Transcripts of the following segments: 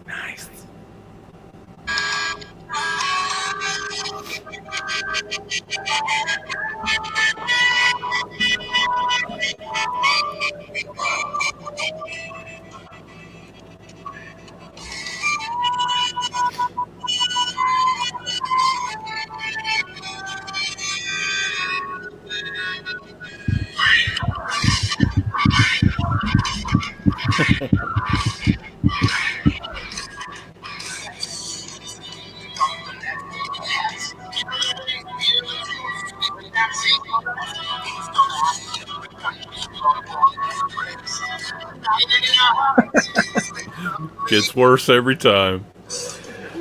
Nice. Gets worse every time.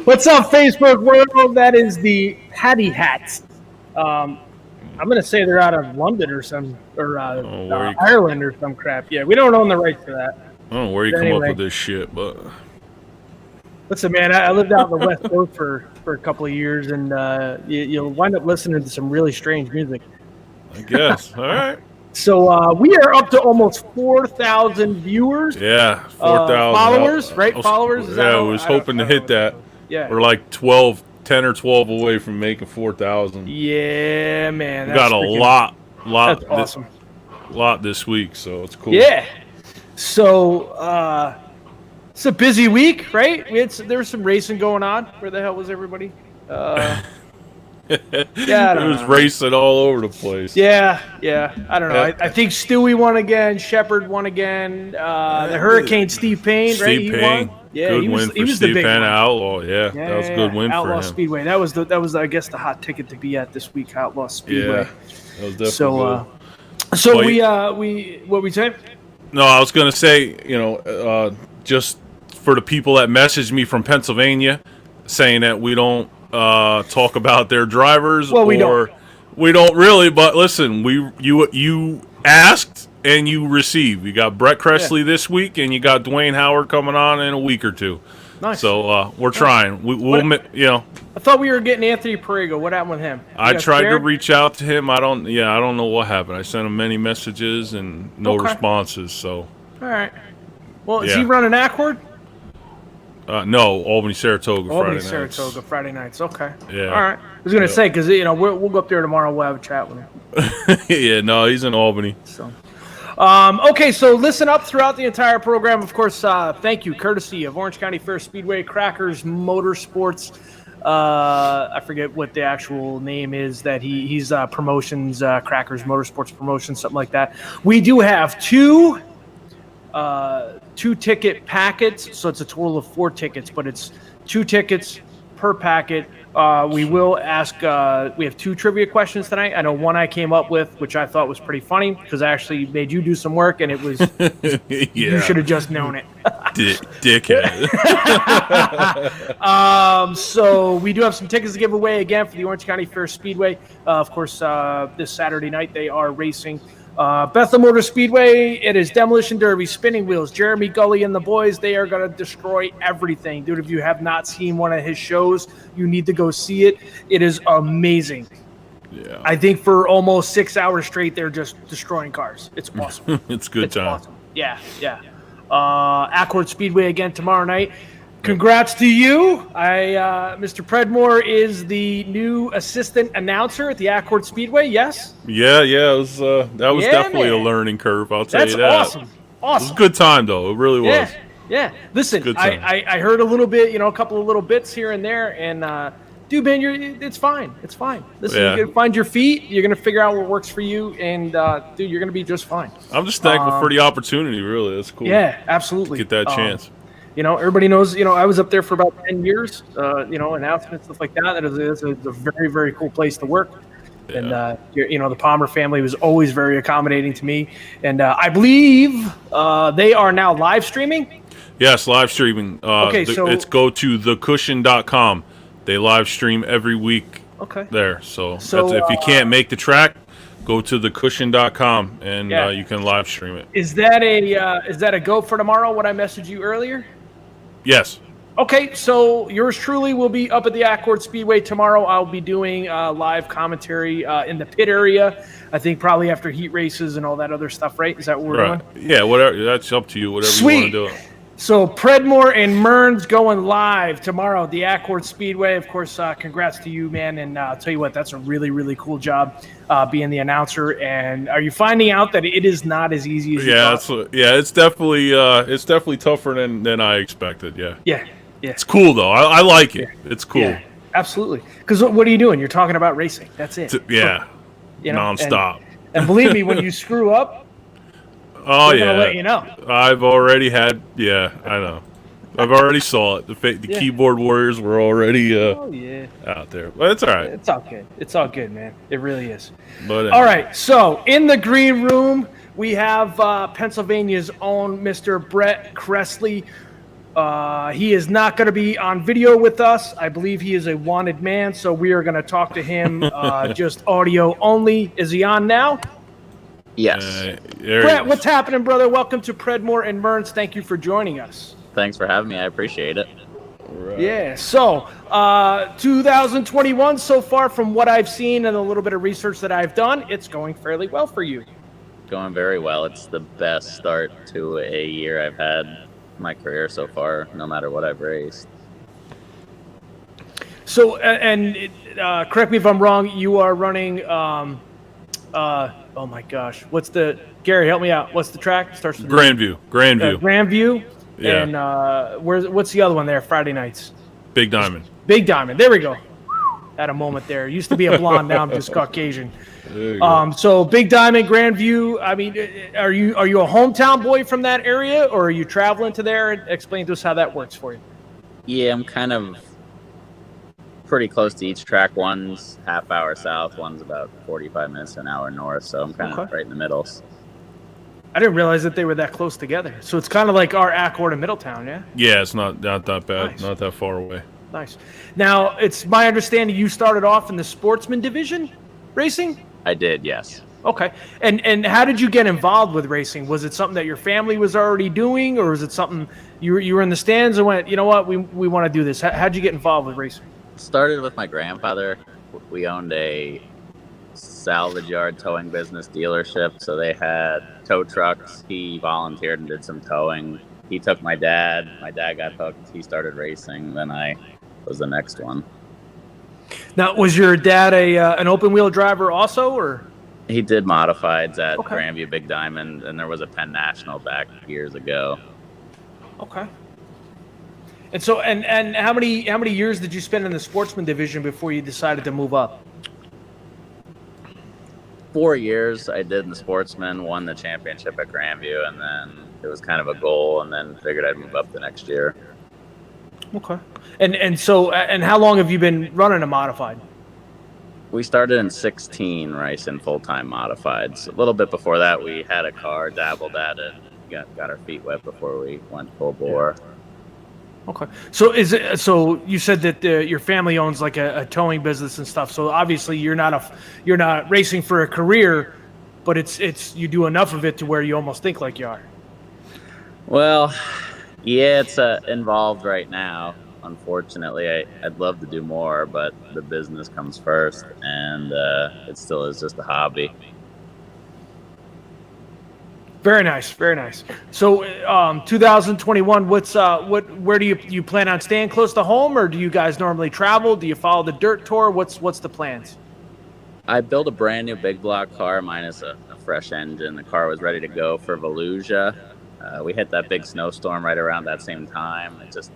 What's up, Facebook world? That is the Hattie Hats. I'm gonna say they're out of London or Ireland or some crap. Yeah, we don't own the rights to that. I don't know where you come up with this shit, but listen, man, I lived out on the West Coast for a couple of years, and you'll wind up listening to some really strange music. I guess. All right. So we are up to almost 4,000 viewers. Yeah, 4,000 followers, right? Followers. I was hoping to hit that. Yeah, we're like 10 or 12 away from making 4,000. Yeah, man. We got a lot. That's awesome. Lot this week, so it's cool. Yeah. So it's a busy week, right? There was some racing going on. Where the hell was everybody? Yeah, it was racing all over the place. Yeah. I don't know. I think Stewie won again. Shepard won again. The Hurricane Steve Payne, right? He won. Yeah, good win for Steve Payne. Outlaw. Yeah, that was a good win Outlaw for him. Speedway. That was I guess the hot ticket to be at this week. Outlaw Speedway. Yeah, that was definitely good. So we what we say? No, I was gonna say, just for the people that messaged me from Pennsylvania, saying that we don't talk about their drivers. Well, we don't. We don't really, but listen, you asked and you received. You got Brett Kressley this week, and you got Dwayne Howard coming on in a week or two. Nice. So we're trying. I thought we were getting Anthony Parego. What happened with him? I tried to reach out to him. I don't know what happened. I sent him many messages and no responses. So. All right. Well, is he running Accord? No, Albany, Saratoga, Friday nights. Saratoga, Friday nights. Okay. Yeah. All right. I was gonna say because we'll go up there tomorrow. We'll have a chat with him. Yeah. No, he's in Albany. So. Okay, so listen up throughout the entire program. Of course, thank you, courtesy of Orange County Fair Speedway, Crackers Motorsports. I forget what the actual name is that he's promotions, Crackers Motorsports Promotions, something like that. We do have two ticket packets, so it's a total of 4 tickets, but it's 2 tickets per packet. We will ask, we have 2 trivia questions tonight. I know one I came up with, which I thought was pretty funny because I actually made you do some work and it was, you should have just known it. Dickhead. So we do have some tickets to give away again for the Orange County Fair Speedway. Of course, this Saturday night they are racing Bethel Motor Speedway. It is Demolition Derby, Spinning Wheels, Jeremy Gully and the boys. They are going to destroy everything. Dude, if you have not seen one of his shows, you need to go see it. It is amazing. Yeah. I think for almost 6 hours straight, they're just destroying cars. It's awesome. It's good time. Awesome. Yeah. Accord Speedway again tomorrow night. Congrats to you. Mr. Predmore is the new assistant announcer at the Accord Speedway, yes? Yeah, that was definitely a learning curve, I'll tell you that. That's awesome. It was a good time, though. It really was. Yeah. Listen, I heard a little bit, a couple of little bits here and there, and dude, man, it's fine. It's fine. Listen, you're going to find your feet. You're going to figure out what works for you, and, dude, you're going to be just fine. I'm just thankful for the opportunity, really. That's cool. Yeah, absolutely. Get that chance. Everybody knows, I was up there for about 10 years, announcements, stuff like that. It's a very, very cool place to work. Yeah. And, the Palmer family was always very accommodating to me. And I believe they are now live streaming. Yes, live streaming. It's go to thecushion.com. They live stream every week there. So if you can't make the track, go to thecushion.com and you can live stream it. Is that a go for tomorrow, what I messaged you earlier? Yes. Okay, so yours truly will be up at the Accord Speedway tomorrow. I'll be doing live commentary in the pit area. I think probably after heat races and all that other stuff, right? Is that what we're doing? Yeah, whatever. That's up to you. Whatever you want to do. So Predmore and Mearns going live tomorrow at the Accord Speedway. Of course, congrats to you, man. And I'll tell you what, that's a really, really cool job being the announcer. And are you finding out that it is not as easy as you thought? It's definitely tougher than I expected. Yeah. It's cool though. I like it. Yeah. It's cool. Yeah, absolutely. Because what are you doing? You're talking about racing. That's it. Nonstop. And believe me, when you screw up, they're gonna let you know. I've already had. Yeah, I know. I've already saw it. The keyboard warriors were already out there. But it's all right. It's all good. It's all good, man. It really is. But all right. So in the green room, we have Pennsylvania's own Mr. Brett Kressley. He is not going to be on video with us. I believe he is a wanted man, so we are going to talk to him just audio only. Is he on now? Yes. Brett, what's happening, brother? Welcome to Predmore and Mearns. Thank you for joining us. Thanks for having me. I appreciate it. Right. Yeah. So 2021 so far, from what I've seen and a little bit of research that I've done, it's going fairly well for you. Going very well. It's the best start to a year I've had in my career so far, no matter what I've raced. So, correct me if I'm wrong, you are running oh my gosh, Gary, help me out. What's the track? Starts with Grandview. Grandview. Yeah. And what's the other one there? Friday nights. Big Diamond. Big Diamond. There we go. Had a moment there. Used to be a blonde, now I'm just Caucasian. So Big Diamond, Grandview. I mean, are you a hometown boy from that area, or are you traveling to there? Explain to us how that works for you. Yeah, I'm kind of pretty close to each track. One's half hour south, one's about 45 minutes to an hour north, so I'm kind of right in the middle. I didn't realize that they were that close together. So it's kind of like our Accord in Middletown, yeah? Yeah, it's not that bad. Nice. Not that far away. Nice. Now, it's my understanding you started off in the sportsman division racing? I did, yes. Okay. And how did you get involved with racing? Was it something that your family was already doing, or was it something you were in the stands and went, you know what, we want to do this? How'd you get involved with racing? Started with my grandfather. We owned a salvage yard towing business dealership, so they had tow trucks. He volunteered and did some towing. He took my dad. My dad got hooked. He started racing. Then I was the next one. Now, was your dad an open wheel driver also, or? He did modifieds at Grandview Big Diamond, and there was a Penn National back years ago. Okay. And so, and how many years did you spend in the sportsman division before you decided to move up? 4 years I did in the sportsman, won the championship at Grandview, and then it was kind of a goal, and then figured I'd move up the next year. Okay. And so, how long have you been running a modified? We started in 16 racing full-time modifieds. A little bit before that, we had a car, dabbled at it, got our feet wet before we went full bore. Yeah. Okay. So you said that your family owns like a towing business and stuff. So obviously you're not racing for a career, but it's you do enough of it to where you almost think like you are. Well, yeah, it's involved right now. Unfortunately, I'd love to do more, but the business comes first, and it still is just a hobby. Very nice, very nice. So, 2021. Where do you plan on staying close to home, or do you guys normally travel? Do you follow the dirt tour? What's the plans? I built a brand new big block car, minus a fresh engine. The car was ready to go for Volusia. We hit that big snowstorm right around that same time. It just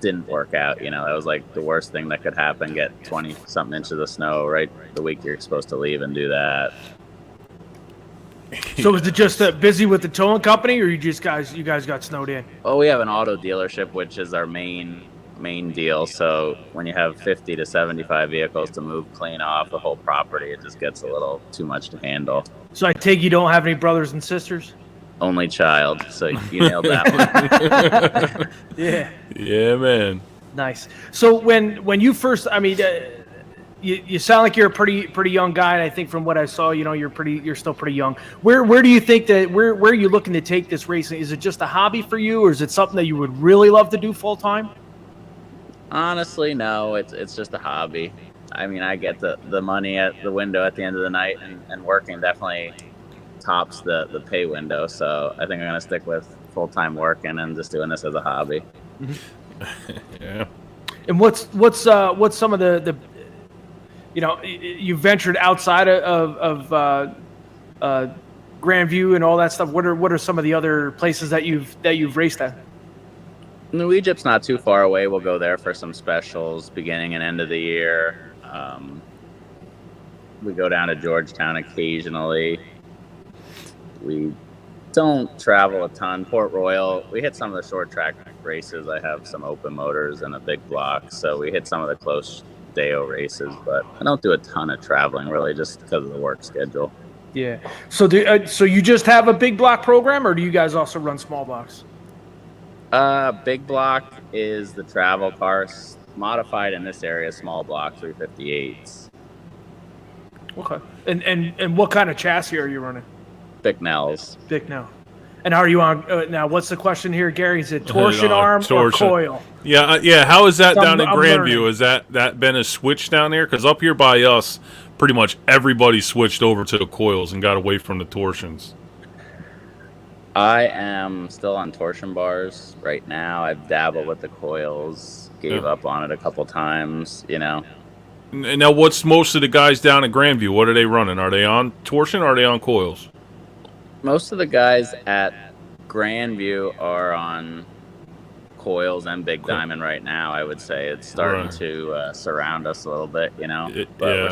didn't work out. You know, that was like the worst thing that could happen. Get 20-something inches of snow right the week you're supposed to leave and do that. So was it just busy with the towing company, or you guys got snowed in? Oh, we have an auto dealership, which is our main deal. So when you have 50 to 75 vehicles to move clean off the whole property, it just gets a little too much to handle. So I take you don't have any brothers and sisters? Only child. So you nailed that one. Yeah. Yeah, man. Nice. So when you first, I mean, you sound like you're a pretty young guy, and I think from what I saw, you know, you're still pretty young. Where do you think where are you looking to take this racing? Is it just a hobby for you, or is it something that you would really love to do full time? Honestly, no. It's just a hobby. I mean, I get the money at the window at the end of the night, and working definitely tops the pay window. So I think I'm gonna stick with full-time working and just doing this as a hobby. Yeah. And what's some of the you ventured outside of Grandview and all that stuff. What are some of the other places that you've raced at? New Egypt's not too far away. We'll go there for some specials beginning and end of the year. We go down to Georgetown occasionally. We don't travel a ton. Port Royal, we hit some of the short track races. I have some open motors and a big block, so we hit some of the close Deo races, but I don't do a ton of traveling really, just because of the work schedule. Yeah. So so you just have a big block program, or do you guys also run small blocks? Big block is the travel cars. Modified in this area, small block 358s. Okay. And what kind of chassis are you running? Bicknells. Bicknell. And are you on now? What's the question here, Gary? Is it torsion arm or coil? Yeah. How is that down in Grandview? Has that been a switch down there? Because up here by us, pretty much everybody switched over to the coils and got away from the torsions. I am still on torsion bars right now. I've dabbled with the coils, gave up on it a couple times, And now, what's most of the guys down at Grandview? What are they running? Are they on torsion or are they on coils? Most of the guys at Grandview are on coils and big diamond right now. I would say it's starting to surround us a little bit, but we're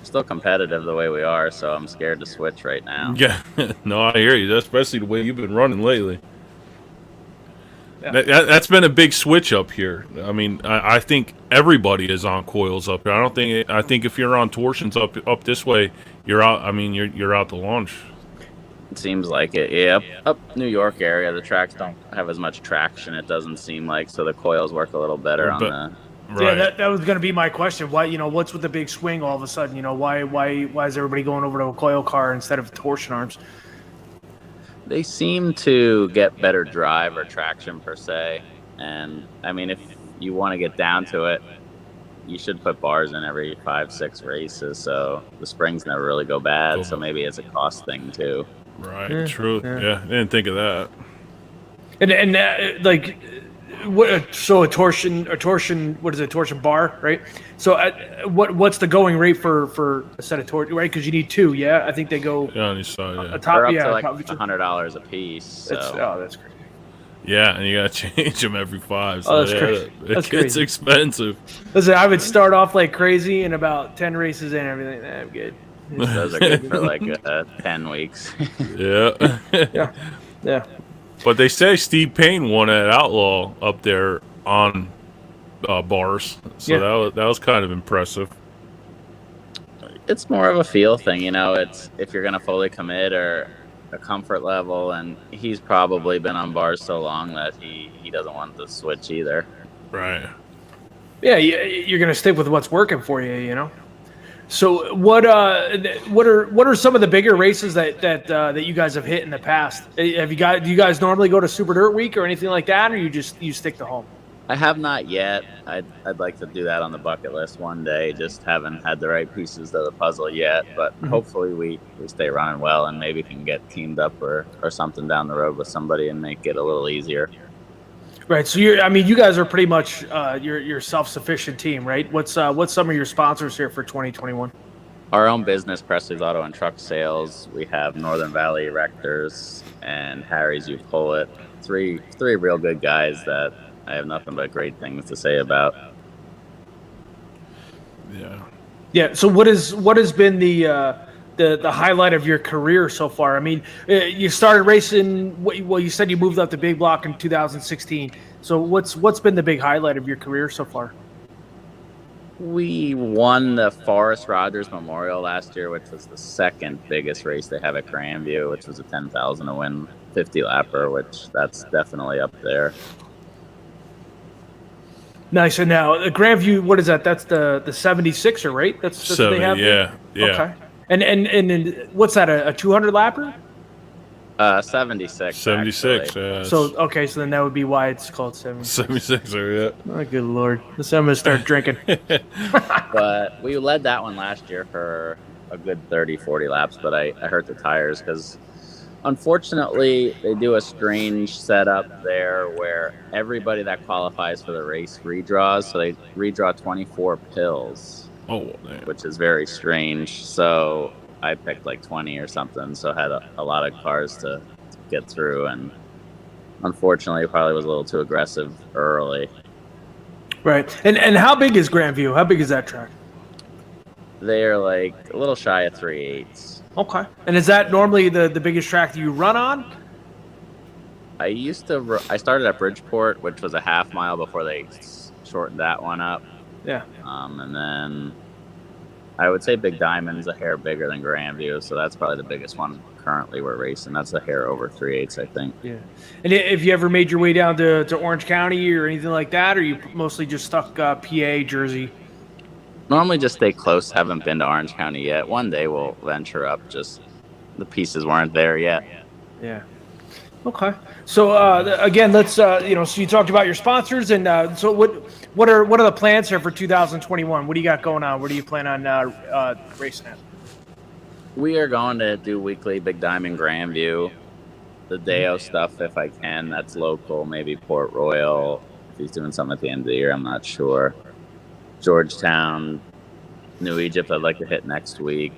still competitive the way we are, so I'm scared to switch right now. Yeah, no, I hear you, especially the way you've been running lately. Yeah. That's been a big switch up here. I mean, I think everybody is on coils up here. I think if you're on torsions up this way, you're out. I mean, you're out to lunch. It seems like it. Yeah, up New York area, the tracks don't have as much traction. It doesn't seem like, so the coils work a little better on the. Right. Yeah, that was going to be my question. Why, what's with the big swing all of a sudden? Why is everybody going over to a coil car instead of torsion arms? They seem to get better drive or traction per se. And I mean, if you want to get down to it, you should put bars in every 5-6 races. So the springs never really go bad. So maybe it's a cost thing too. Right. Yeah, true. Yeah. I didn't think of that. And like, so a torsion, what is it? Torsion bar, right? So what's the going rate for a set of torsion, right? Because you need two, yeah? I think they go on each side, yeah. They're up to like $100 a piece. So. That's crazy. Yeah, and you got to change them every 5. So that's crazy. It's expensive. Listen, I would start off like crazy, and about 10 races in, everything, I'm good. Those are good for like 10 weeks. Yeah. Yeah. But they say Steve Payne won at Outlaw up there on bars, so that was kind of impressive. It's more of a feel thing, It's if you're gonna fully commit or a comfort level, and he's probably been on bars so long that he doesn't want to switch either. Right. Yeah, you're gonna stick with what's working for you, So what are some of the bigger races that you guys have hit in the past? Do you guys normally go to Super Dirt Week or anything like that, or you stick to home? I have not yet. I'd like to do that on the bucket list one day. Just haven't had the right pieces of the puzzle yet, but hopefully we stay running well and maybe can get teamed up or something down the road with somebody and make it a little easier. Right. So you guys are pretty much your self-sufficient team, right? What's some of your sponsors here for 2021? Our own business, Kressley's Auto and Truck Sales. We have Northern Valley Erectors and Harry's You Pull It. Three real good guys that I have nothing but great things to say about. Yeah. Yeah. So what has been the highlight of your career so far? I mean, you started racing. Well, you said you moved up to big block in 2016. So what's been the big highlight of your career so far? We won the Forrest Rogers Memorial last year, which was the second biggest race they have at Grandview, which was a 10,000 to win 50 lapper, which that's definitely up there. Nice. And now Grandview, what is that? That's the 76er, right? That's 70, what they have. Yeah. Okay. And what's that? A 200 lapper? 76. 76. Yeah. So then that would be why it's called 76. 76er. Yeah. Oh, good Lord! I'm gonna start drinking. But we led that one last year for a good 30, 40 laps. But I hurt the tires because Unfortunately, they do a strange setup there where everybody that qualifies for the race redraws. So they redraw 24 pills. Oh, man. Which is very strange. So I picked like 20 or something. So I had a lot of cars to get through. And unfortunately, probably was a little too aggressive early. Right. And how big is Grandview? How big is that track? They're like a little shy of 3/8. Okay. And is that normally the biggest track that you run on? I started at Bridgeport, which was a half mile before they shortened that one up. Yeah. And then I would say Big Diamond's a hair bigger than Grandview, so that's probably the biggest one currently we're racing. That's a hair over 3/8, I think. Yeah. And if you ever made your way down to Orange County or anything like that, or you mostly just stuck PA, Jersey? Normally just stay close. Haven't been to Orange County yet. One day we'll venture up. Just the pieces weren't there yet. Yeah. Okay. So again, let's so you talked about your sponsors, and so what are the plans here for 2021? What do you got going on? Where do you plan on racing at? We are going to do weekly Big Diamond Grandview. The Deo stuff, if I can. That's local. Maybe Port Royal. If he's doing something at the end of the year, I'm not sure. Georgetown, New Egypt, I'd like to hit next week.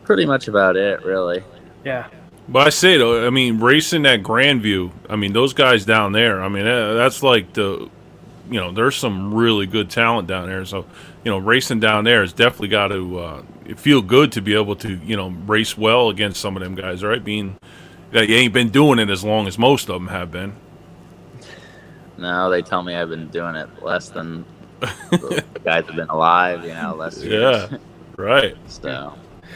Pretty much about it, really. Yeah. But I say, though, I mean, racing at Grandview, I mean, those guys down there, I mean, that's like there's some really good talent down there. So, racing down there has definitely got to feel good to be able to, race well against some of them guys, right? Being that you ain't been doing it as long as most of them have been. No, they tell me I've been doing it less than the guys have been alive, less years. Yeah, right.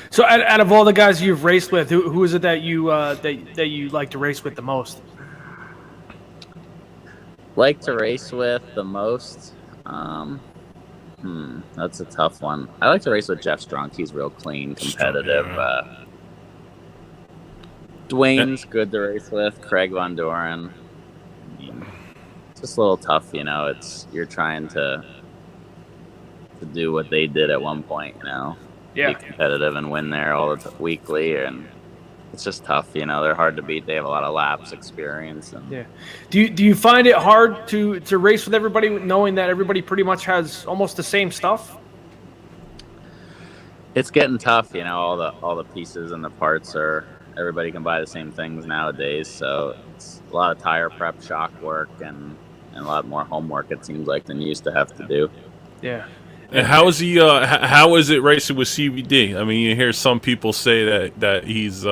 So out of all the guys you've raced with, who is it that you that you like to race with the most? Like to race with the most? That's a tough one. I like to race with Jeff Strunk. He's real clean, competitive. Dwayne's good to race with. Craig Von Doren. Just a little tough, you're trying to do what they did at one point, Yeah. Be competitive and win there weekly, and it's just tough, they're hard to beat. They have a lot of laps experience. And yeah. Do you find it hard to race with everybody, knowing that everybody pretty much has almost the same stuff? It's getting tough, all the pieces and the parts everybody can buy the same things nowadays, so it's a lot of tire prep, shock work, and a lot more homework, it seems like, than you used to have to do. Yeah. And how is he? How is it racing with CVD? I mean, you hear some people say that he's.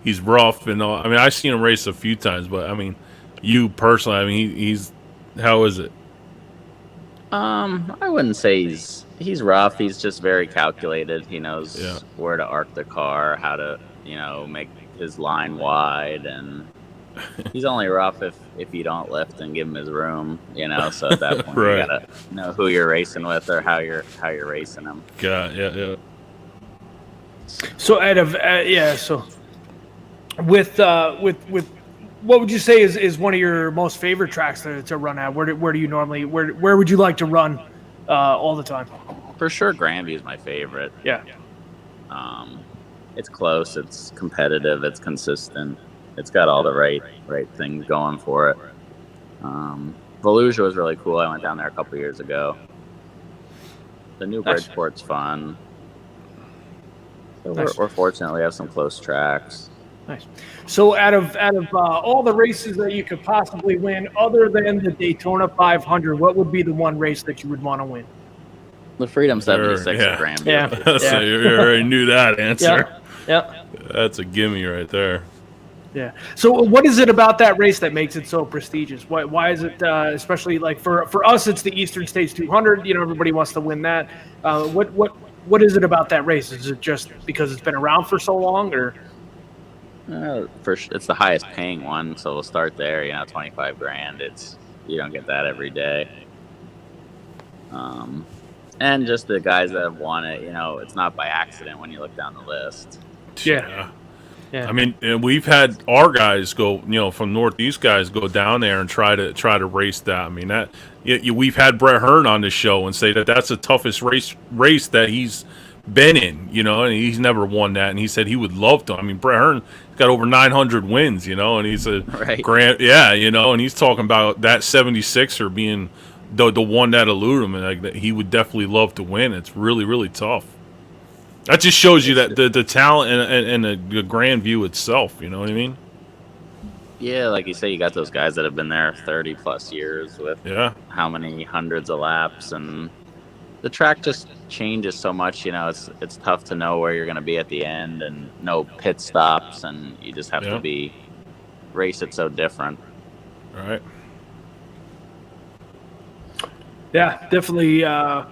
He's rough and all. I mean, I've seen him race a few times, but I mean, you personally, I mean, he's. How is it? I wouldn't say he's rough. He's just very calculated. He knows where to arc the car, how to make his line wide, and he's only rough if you don't lift and give him his room, So at that point, right. You gotta know who you're racing with or how you're racing him. Yeah. So so with what would you say is one of your most favorite tracks to run at? Where do you normally where would you like to run all the time? For sure, Grandview is my favorite. Yeah. It's close. It's competitive. It's consistent. It's got all the right things going for it. Volusia was really cool. I went down there a couple years ago. The new Bridgeport's fun. So we're fortunate we have some close tracks. Nice. So out of all the races that you could possibly win, other than the Daytona 500, what would be the one race that you would want to win? The Freedom 76 at Grandview. Yeah. So you already knew that answer. Yeah. That's a gimme right there. Yeah. So what is it about that race that makes it so prestigious? Why is it, especially like for us, it's the Eastern States 200. Everybody wants to win that. What is it about that race? Is it just because it's been around for so long, or? It's the highest paying one, so we'll start there. $25,000. You don't get that every day. And just the guys that have won it, it's not by accident when you look down the list. Yeah. I mean, we've had our guys go, from Northeast guys go down there and try to race that. I mean, we've had Brett Hearn on the show and say that that's the toughest race that he's been in, you know, and he's never won that. And he said he would love to. I mean, Brett Hearn got over 900 wins, you know, and he's a yeah, you know, and he's talking about that 76er being the one that eluded him, and like that he would definitely love to win. It's really, really tough. That just shows you that the talent and the grandview itself, you know what I mean? Yeah, like you say, you got those guys that have been there 30 plus years with how many hundreds of laps, and the track just changes so much. You know, it's tough to know where you're going to be at the end, and no pit stops, and you just have to race it so different. All right. Yeah, definitely. I'm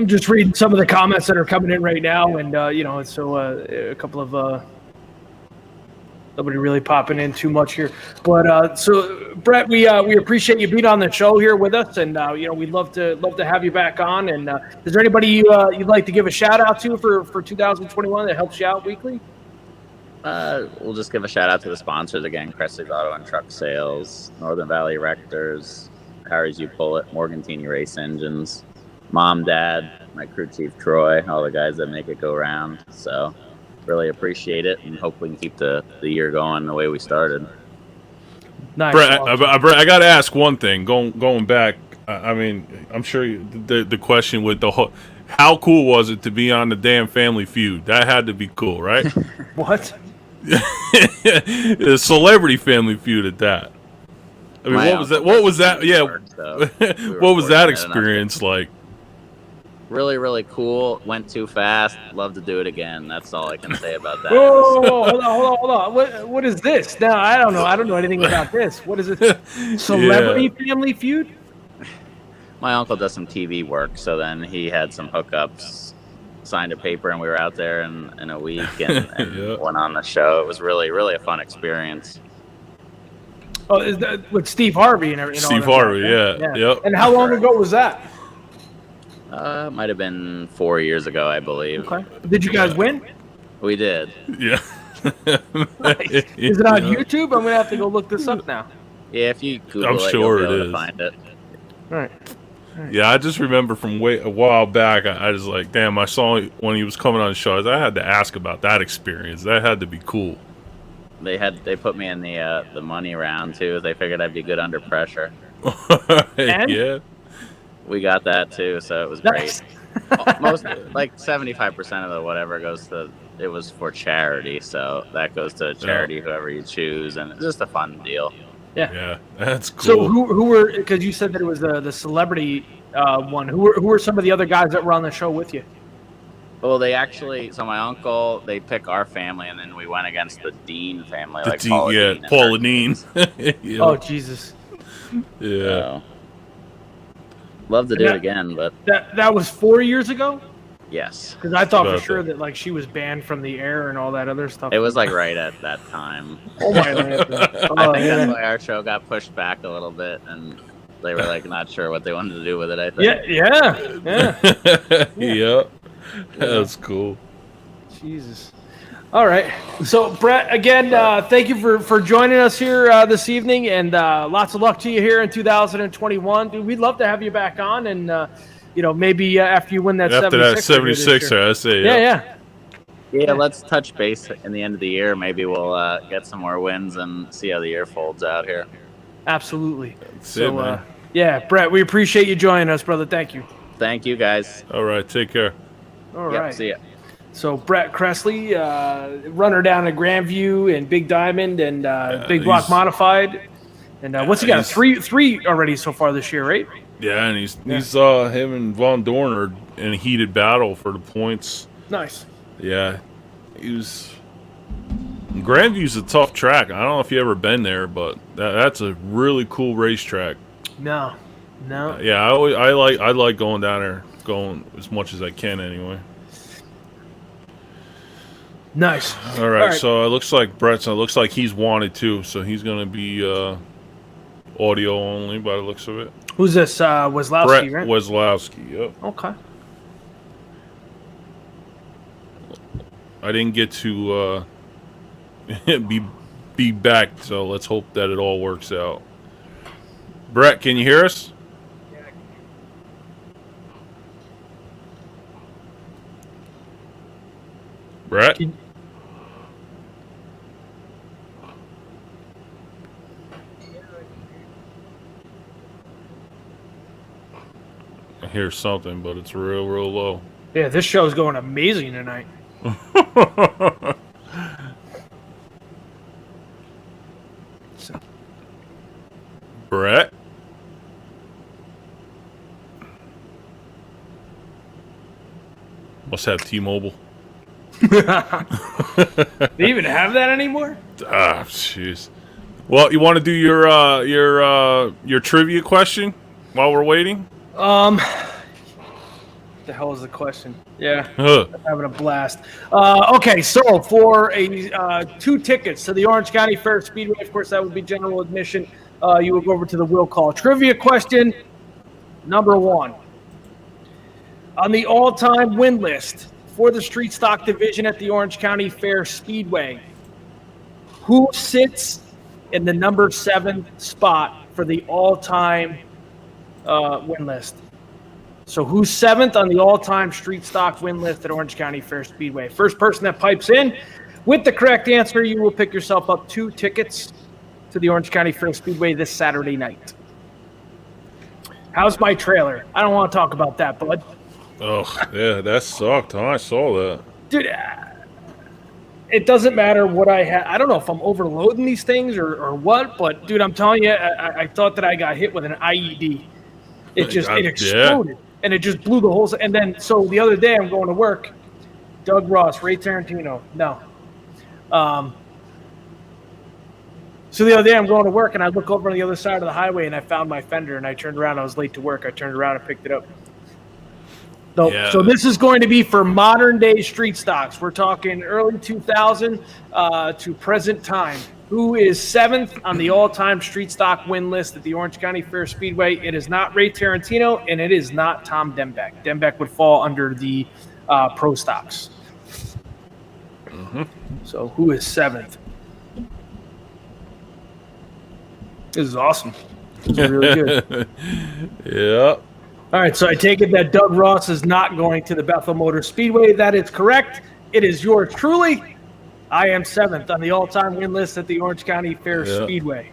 just reading some of the comments that are coming in right now, and you know, so a couple of. Nobody really popping in too much here, but so Brett, we appreciate you being on the show here with us, and you know, we'd love to have you back on. And is there anybody you'd like to give a shout out to for 2021 that helps you out weekly? We'll just give a shout out to the sponsors again: Kressley's Auto and Truck Sales, Northern Valley Rectors, Harry's U Pullet, Morgantini Race Engines, Mom, Dad, my crew chief Troy, all the guys that make it go round. So. Really appreciate it, and hope we can keep the year going the way we started. Nice. Brett, I got to ask one thing. Going back, I mean, I'm sure the question with the whole, how cool was it to be on the damn Family Feud? That had to be cool, right? What? The Celebrity Family Feud at that. I mean, what was that? Yeah. What was that experience like? Really, really cool. Went too fast. Love to do it again. That's all I can say about that. Whoa, hold on. What is this? No, I don't know. I don't know anything about this. What is it? Celebrity Family Feud? My uncle does some TV work, so then he had some hookups, signed a paper, and we were out there in a week and went on the show. It was really, really a fun experience. Oh, is that with Steve Harvey and everything? Steve Harvey, yeah. Yep. And how long ago was that? Might have been 4 years ago, I believe. Okay. Did you guys win? We did. Yeah. Nice. Is it on YouTube? I'm gonna have to go look this up now. Yeah, if you Google I'm sure you'll be able it to find it. All right. Yeah, I just remember from a while back, I was like, damn, I saw when he was coming on the show, I had to ask about that experience. That had to be cool. They put me in the money round too. They figured I'd be good under pressure. Yeah. We got that too, so it was great. Most, like 75% of the whatever goes to, it was for charity, so that goes to charity, whoever you choose, and it's just a fun deal. Yeah, that's cool. So who were, because you said that it was the celebrity one, who were some of the other guys that were on the show with you? Well, so my uncle, they pick our family, and then we went against the Dean family, Paula Dean. Yeah. Oh, Jesus. Yeah. So, love to do it again, but that was 4 years ago. Yes, because I thought for sure that like she was banned from the air and all that other stuff. It was like right at that time. Oh my God! I think that's why our show got pushed back a little bit, and they were like not sure what they wanted to do with it. I think. Yeah. That's cool. Jesus. All right. So, Brett, again, thank you for joining us here this evening, and lots of luck to you here in 2021. Dude, we'd love to have you back on, and maybe after you win that 76er, I say. Yeah, let's touch base in the end of the year. Maybe we'll get some more wins and see how the year folds out here. Absolutely. That's it, man. Brett, we appreciate you joining us, brother. Thank you. Thank you, guys. All right, take care. All right. See ya. So Brett Kressley, runner down at Grandview and Big Diamond and Big Block Modified. And what's he got? Three already so far this year, right? Yeah, and he's him and Von Dorn are in a heated battle for the points. Nice. Yeah, Grandview's a tough track. I don't know if you ever been there, but that's a really cool racetrack. No. Yeah, I like going down there, going as much as I can anyway. Nice. All right, so it looks like he's wanted too, so he's going to be audio only by the looks of it. Who's this? Weslowski, right? Weslowski, yep. Okay. I didn't get to be back, so let's hope that it all works out. Brett, can you hear us? Brett? I hear something, but it's real low. Yeah, this show's going amazing tonight. Brett? Must have T-Mobile. They even have that anymore? Ah, jeez. Well, you want to do your trivia question while we're waiting? The hell is the question? Yeah, I'm having a blast. Okay, so for a 2 tickets to the Orange County Fair Speedway, of course, that would be general admission. You will go over to the will call. Trivia question number 1. On the all-time win list for the street stock division at the Orange County Fair Speedway, who sits in the number 7 spot for the all-time win list? So who's 7th on the all-time street stock win list at Orange County Fair Speedway? First person that pipes in with the correct answer, you will pick yourself up 2 tickets to the Orange County Fair Speedway this Saturday night. How's my trailer? I don't want to talk about that, bud. Oh, yeah, that sucked, huh? I saw that. Dude, it doesn't matter what I have. I don't know if I'm overloading these things or what, but, dude, I'm telling you, I thought that I got hit with an IED. It exploded. Yeah. And it just blew the whole. And then, so the other day I'm going to work. Doug Ross, Ray Tarantino. No. So the other day I'm going to work and I look over on the other side of the highway and I found my fender and I turned around. I was late to work. I turned around and picked it up. So, yeah. So this is going to be for modern day street stocks. We're talking early 2000 to present time. Who is 7th on the all-time street stock win list at the Orange County Fair Speedway? It is not Ray Tarantino, and it is not Tom Dembeck. Dembeck would fall under the pro stocks. Mm-hmm. So who is 7th? This is awesome. This is really good. Yeah. All right, so I take it that Doug Ross is not going to the Bethel Motor Speedway. That is correct. It is yours truly. I am 7th on the all-time win list at the Orange County Fair Speedway.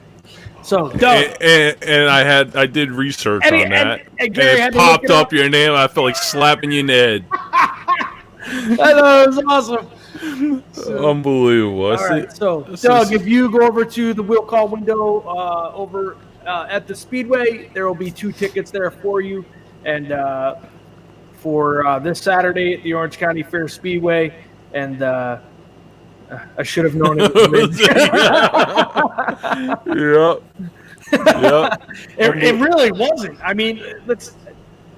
So, Doug. And I did research on that. And it popped up your name. I felt like slapping you in the head. I know, it was awesome. So, unbelievable. All right, so, Doug, if you go over to the will call window over at the Speedway, there will be 2 tickets there for you. And for this Saturday at the Orange County Fair Speedway. And I should have known it was Yep. It really wasn't. I mean,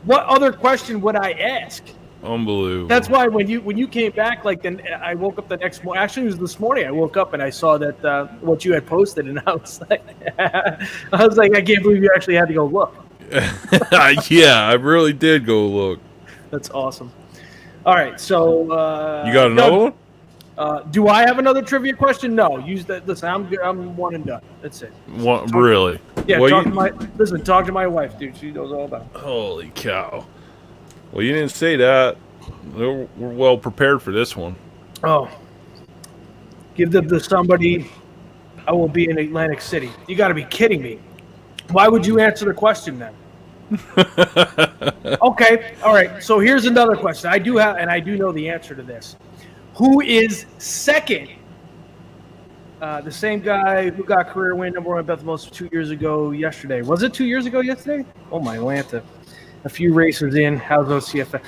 what other question would I ask? Unbelievable. That's why when you came back, like, then I woke up the next morning. Actually, it was this morning. I woke up and I saw that what you had posted, and I was like, I can't believe you actually had to go look. Yeah, I really did go look. That's awesome. All right, so you got another one? Do I have another trivia question? No. Use that. Listen, I'm one and done. That's it. Really? Yeah. Talk to my wife, dude. She knows all about it. Holy cow! Well, you didn't say that. We're well prepared for this one. Oh. Give them to somebody. I will be in Atlantic City. You got to be kidding me. Why would you answer the question then? Okay. All right. So here's another question. I do know the answer to this. Who is 2nd? The same guy who got career win number 1 at Bethel 2 years ago yesterday. Was it 2 years ago yesterday? Oh, my Atlanta. A few racers in. How's OCFF?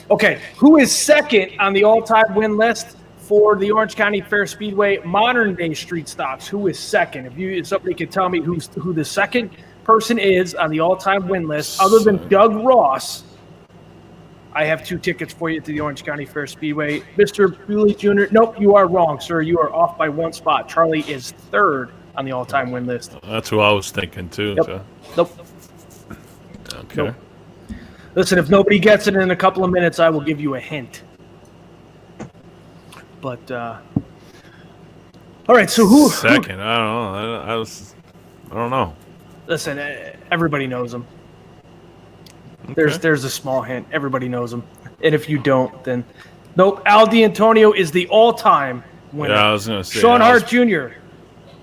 Okay. Who is 2nd on the all-time win list for the Orange County Fair Speedway modern-day street stocks? Who is 2nd? If somebody could tell me who the 2nd person is on the all-time win list, other than Doug Ross, I have 2 tickets for you to the Orange County Fair Speedway. Mr. Bewley Jr., nope, you are wrong, sir. You are off by 1 spot. Charlie is 3rd on the all-time win list. That's who I was thinking, too. Yep. So. Nope. Okay. Nope. Listen, if nobody gets it in a couple of minutes, I will give you a hint. But, all right, so who? 2nd, I don't know. I don't know. Listen, everybody knows him. Okay. There's a small hint. Everybody knows him. And if you don't, then Nope. Al D'Antonio is the all-time winner. Yeah, I was going to say. Sean Hart Jr.,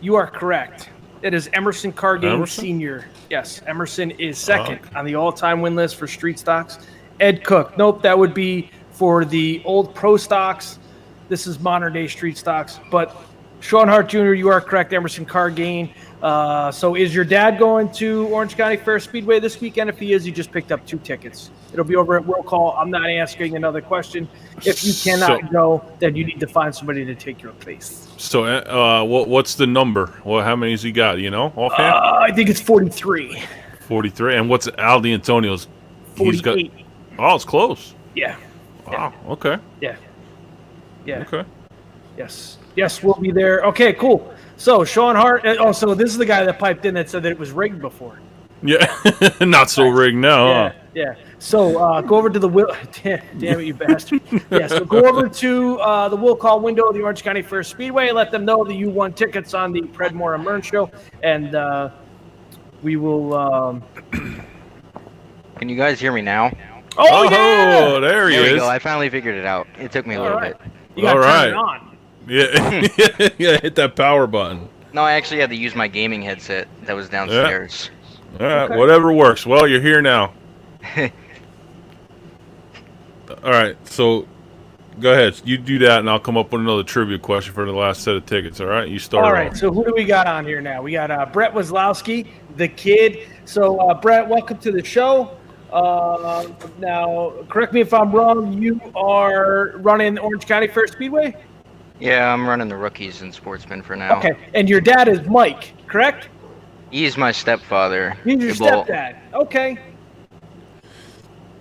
you are correct. It is Emerson Cargane Sr. Yes, Emerson is second on the all-time win list for street stocks. Ed Cook. Nope, that would be for the old pro stocks. This is modern-day street stocks. But Sean Hart Jr., you are correct. Emerson Cargane. So is your dad going to Orange County Fair Speedway this weekend? If he is, he just picked up 2 tickets. It'll be over at Will Call. I'm not asking another question. If you cannot go, then you need to find somebody to take your place. So what's the number? Well, how many has he got? You know, offhand? I think it's 43. 43. And what's Al D'Antonio's? 48. Oh, it's close. Yeah. Wow. Yeah. Okay. Yeah. Yeah. Okay. Yes. Yes, we'll be there. Okay, cool. So Sean Hart. Oh, so this is the guy that piped in that said that it was rigged before. Yeah. Not so rigged now. Yeah. Huh? Yeah. So go over to the Will. Damn it, you bastard. Yeah. So go over to the Will Call window of the Orange County Fair Speedway. Let them know that you won tickets on the Predmore and Mern show, and we will. Can you guys hear me now? Oh yeah! There he There is. we go. I finally figured it out. It took me a little bit. You got to turn it on. Yeah. Yeah. Hit that power button. No, I actually had to use my gaming headset that was downstairs. All right. Whatever works. Well, you're here now. All right. So go ahead. You do that, and I'll come up with another trivia question for the last set of tickets. All right. You start. All right. So who do we got on here now? We got Brett Weslowski, the kid. So Brett, welcome to the show. Now, correct me if I'm wrong. You are running Orange County Fair Speedway? Yeah, I'm running the rookies and sportsmen for now. Okay, and your dad is Mike, correct? He's my stepfather. He's your stepdad. Okay.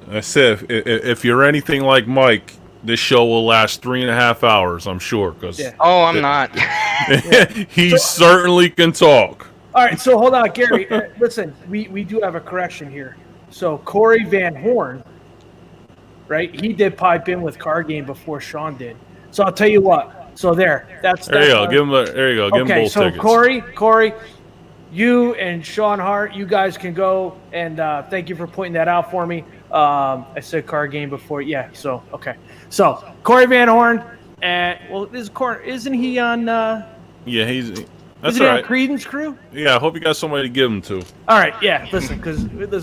I said, if you're anything like Mike, this show will last 3.5 hours, I'm sure. Cause Oh, I'm not. He certainly can talk. All right, so hold on, Gary. Listen, we do have a correction here. So Corey Van Horn, right? He did pipe in with Cargane before Sean did. So I'll tell you what. So there you go. Give him there you go. Give him both tickets. Corey, you and Sean Hart, you guys can go, and thank you for pointing that out for me. I said Cargane before. Yeah. So okay. So Corey Van Horn, and isn't he on? Yeah, he's. That's Isn't all he right. on Creedence crew? Yeah, I hope you got somebody to give him to. All right. Yeah. Listen,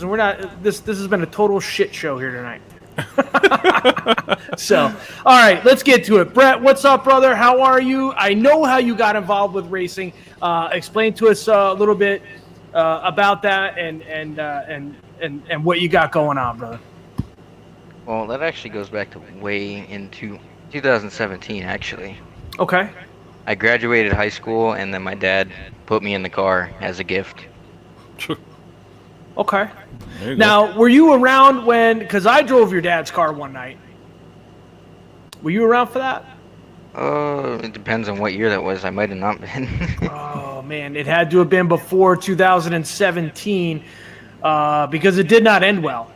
we're not. This has been a total shit show here tonight. So, all right, let's get to it. Brett, what's up, brother? How are you? I know how you got involved with racing. Explain to us a little bit about that and what you got going on, brother. Well, that actually goes back to way into 2017, actually. Okay. I graduated high school, and then my dad put me in the car as a gift. Okay. Now, were you around because I drove your dad's car one night. Were you around for that? It depends on what year that was. I might have not been. Oh, man. It had to have been before 2017 because it did not end well.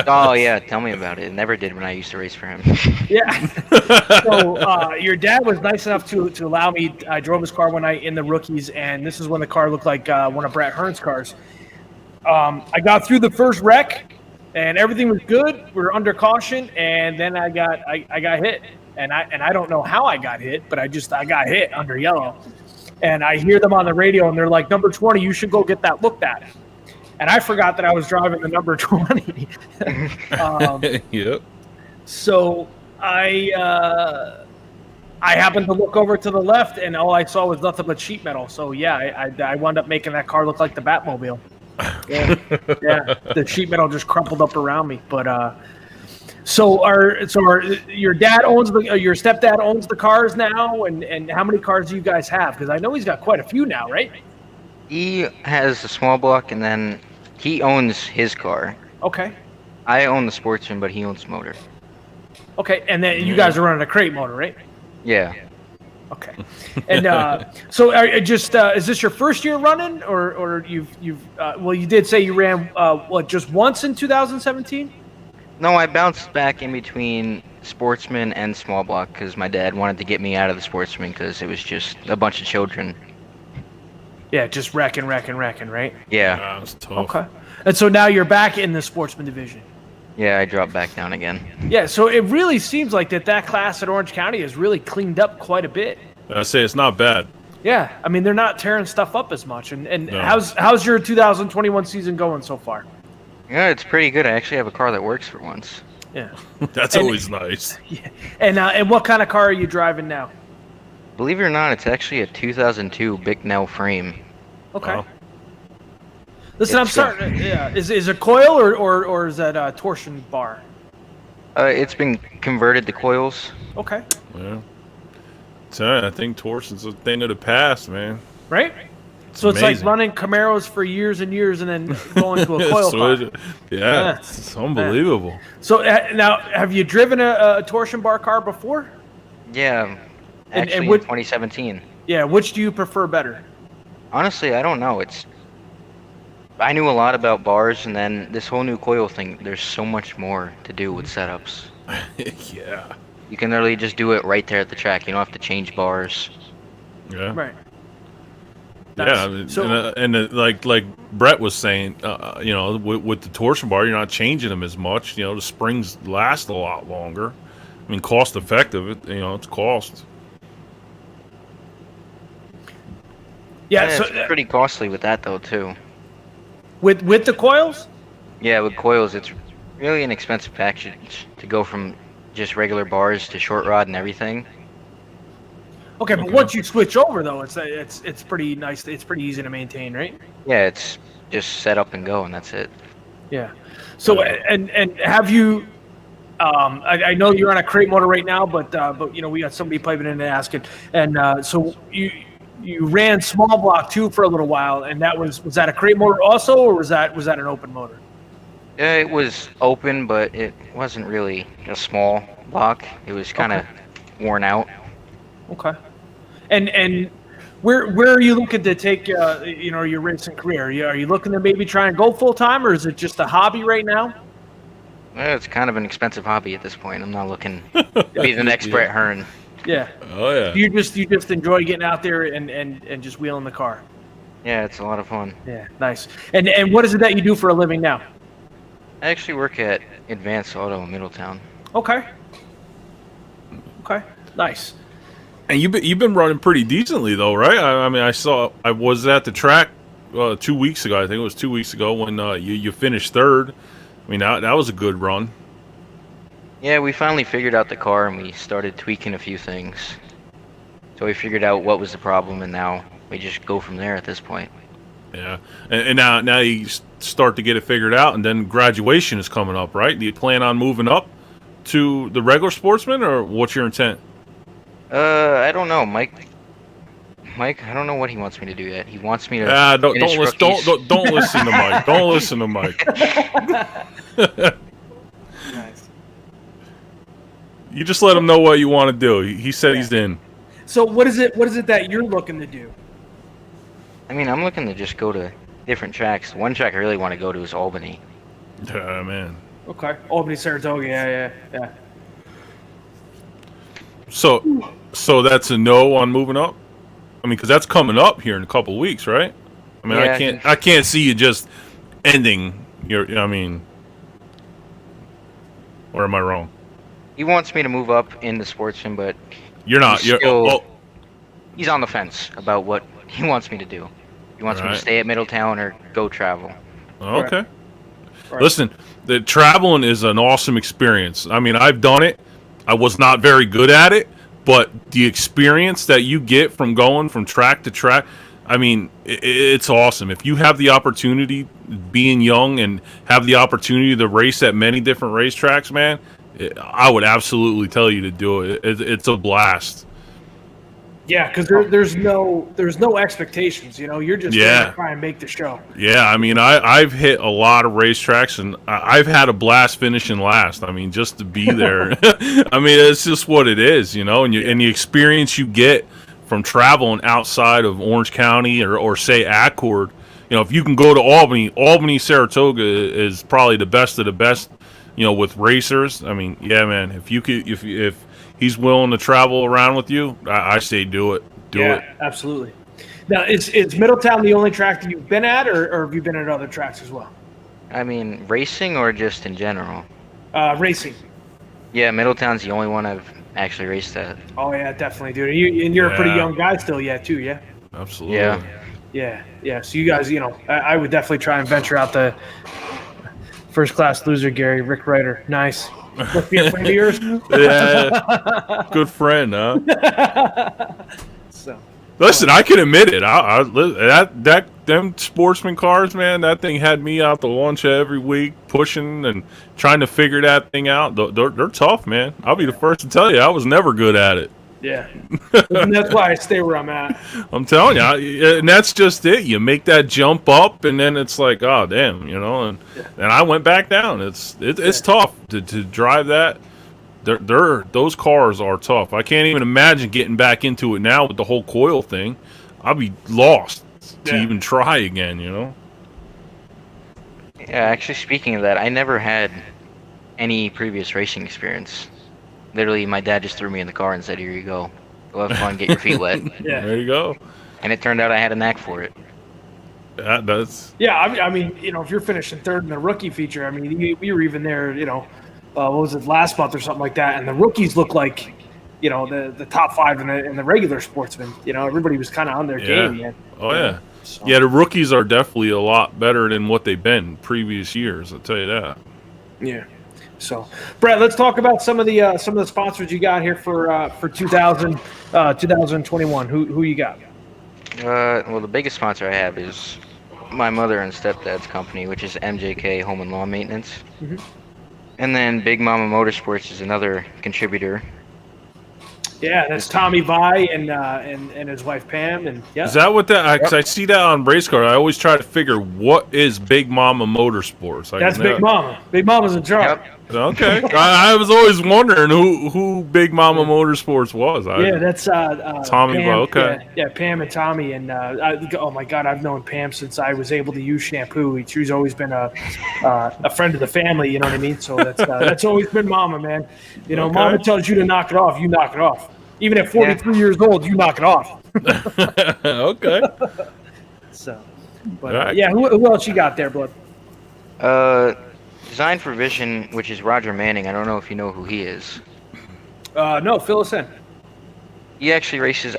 Oh, yeah. Tell me about it. It never did when I used to race for him. Yeah. So your dad was nice enough to allow me. I drove his car one night in the rookies, and this is when the car looked like one of Brett Hearn's cars. I got through the first wreck, and everything was good. We were under caution, and then I got hit, and I don't know how I got hit, but I got hit under yellow, and I hear them on the radio, and they're like, "Number 20, you should go get that looked at." And I forgot that I was driving the number 20. Yep. So I happened to look over to the left, and all I saw was nothing but sheet metal. So yeah, I wound up making that car look like the Batmobile. Yeah, the sheet metal just crumpled up around me. But so your dad owns your stepdad owns the cars now, and how many cars do you guys have? Because I know he's got quite a few now, right? He has a small block, and then he owns his car. Okay. I own the Sportsman, but he owns motor. Okay, and then you guys are running a crate motor, right? Yeah. Okay. And so is this your first year running, or you did say you ran just once in 2017? No, I bounced back in between Sportsman and small block because my dad wanted to get me out of the Sportsman because it was just a bunch of children. Yeah, just wrecking, right? Yeah. That's tough. Okay. And so now you're back in the Sportsman division. Yeah, I dropped back down again. Yeah, so it really seems like that class at Orange County has really cleaned up quite a bit. I say it's not bad. Yeah, I mean they're not tearing stuff up as much. And No. how's your 2021 season going so far? Yeah, it's pretty good. I actually have a car that works for once. Yeah, That's always nice. yeah. And what kind of car are you driving now? Believe it or not, it's actually a 2002 Bicknell frame. Okay. Wow. Listen, I'm It's, starting. Yeah, is it coil or is that a torsion bar? It's been converted to coils. Okay. Yeah. So I think torsion's a thing of the past, man. Right. So it's amazing. like running Camaros for years and years and then going to a coil car. Yeah, it's unbelievable. So now, have you driven a torsion bar car before? Yeah, actually what- in 2017. Yeah. Which do you prefer better? Honestly, I don't know. I knew a lot about bars, and then this whole new coil thing, there's so much more to do with setups. Yeah. You can literally just do it right there at the track. You don't have to change bars. Yeah. Right. Yeah, Nice. like Brett was saying, with the torsion bar, you're not changing them as much. The springs last a lot longer. I mean, cost effective. It's cost. Yeah. Yeah, So it's pretty costly with that though too. with the coils. Yeah, with coils, it's really an expensive package to go from just regular bars to short rod and everything. Okay, but once you switch over though, it's pretty nice. It's pretty easy to maintain, right? Yeah, it's just set up and go, and that's it. Yeah. So and have you? I know you're on a crate motor right now, but we got somebody piping in and asking, and so you ran small block too for a little while, and was that a crate motor also, or was that an open motor? Yeah, it was open, but it wasn't really a small block. It was kind of worn out. Okay. And where are you looking to take your racing career? Are you looking to maybe try and go full time, or is it just a hobby right now? Well, it's kind of an expensive hobby at this point. I'm not looking to be the next Brett Hearn. Yeah. Oh yeah. You just enjoy getting out there and just wheeling the car. Yeah, it's a lot of fun. Yeah, nice. And what is it that you do for a living now? I actually work at Advanced Auto in Middletown. Okay. Okay. Nice. And you've been running pretty decently though, right? I mean, I was at the track 2 weeks ago. I think it was 2 weeks ago when you finished third. I mean, that was a good run. Yeah, we finally figured out the car and we started tweaking a few things. So we figured out what was the problem, and now we just go from there at this point. Yeah, and now you start to get it figured out, and then graduation is coming up, right? Do you plan on moving up to the regular sportsman, or what's your intent? I don't know, Mike. I don't know what he wants me to do yet. He wants me to. Don't listen to Mike. Don't listen to Mike. Nice. You just let him know what you want to do. He said he's in. So what is it that you're looking to do? I mean, I'm looking to just go to different tracks. One track I really want to go to is Albany. Yeah, man. Okay. Albany, Saratoga. Yeah. So that's a no on moving up? I mean, because that's coming up here in a couple of weeks, right? I mean, Yeah, I can't see you just ending your. I mean, or am I wrong? He wants me to move up in the sportsman, but You're not. he's on the fence about what he wants me to do. He wants me to stay at Middletown or go travel. Okay. Right. Listen, the traveling is an awesome experience. I mean, I've done it. I was not very good at it, but the experience that you get from going from track to track, I mean, it's awesome. If you have the opportunity, being young and have the opportunity to race at many different racetracks, man, I would absolutely tell you to do it. It's a blast. Yeah, because there's no expectations. You're just going to try and make the show. Yeah, I mean, I've hit a lot of racetracks, and I've had a blast finishing last. I mean, just to be there. I mean, it's just what it is, and the experience you get from traveling outside of Orange County or say Accord. If you can go to Albany, Saratoga is probably the best of the best. With racers. I mean, yeah, man. If he's willing to travel around with you, I say do it. Do it. Absolutely. Now, is Middletown the only track that you've been at, or have you been at other tracks as well? I mean, racing or just in general? Racing. Yeah, Middletown's the only one I've actually raced at. Oh yeah, definitely, dude. You're a pretty young guy still, too, yeah. Absolutely. Yeah. So you guys, I would definitely try and venture out the first class loser, Gary Rick Ryder. Nice. Must be a friend of yours. Yeah. Good friend, huh? So. Listen, I can admit it. Them sportsman cars, man, that thing had me out to lunch every week, pushing and trying to figure that thing out. They're tough, man. I'll be the first to tell you, I was never good at it. Yeah, and that's why I stay where I'm at. I'm telling you, and that's just it. You make that jump up, and then it's like, oh damn, and I went back down. It's tough to drive that. Those cars are tough. I can't even imagine getting back into it now with the whole coil thing. I'll be lost to even try again, Yeah, actually, speaking of that, I never had any previous racing experience. Literally, my dad just threw me in the car and said, "Here you go. Go have fun, get your feet wet." Yeah. There you go. And it turned out I had a knack for it. That does. Yeah, I mean, if you're finishing third in the rookie feature, I mean, we were even there, what was it, last month or something like that, and the rookies look like, the top 5 in the regular sportsmen. Everybody was kind of on their game, man. Oh yeah. So. Yeah, the rookies are definitely a lot better than what they've been previous years. I'll tell you that. Yeah. So, Brett, let's talk about some of the sponsors you got here for 2021. Who you got? Well, the biggest sponsor I have is my mother and stepdad's company, which is MJK Home and Lawn Maintenance. Mm-hmm. And then Big Mama Motorsports is another contributor. Yeah, that's Tommy Vi and his wife Pam, and yeah. Is that what that? Because I see that on race car. I always try to figure what is Big Mama Motorsports. That's Big Mama. Big Mama's in charge. Yep. Okay, I was always wondering who Big Mama Motorsports was. That's Tommy. Pam, okay. Yeah, Pam and Tommy, and oh my God, I've known Pam since I was able to use shampoo. She's always been a friend of the family. You know what I mean? So that's always been Mama, man. Okay. Mama tells you to knock it off, you knock it off. Even at 43 years old, you knock it off. Okay. So, but right. Who else you got there, bud? Design for Vision, which is Roger Manning. I don't know if you know who he is. No, fill us in. He actually races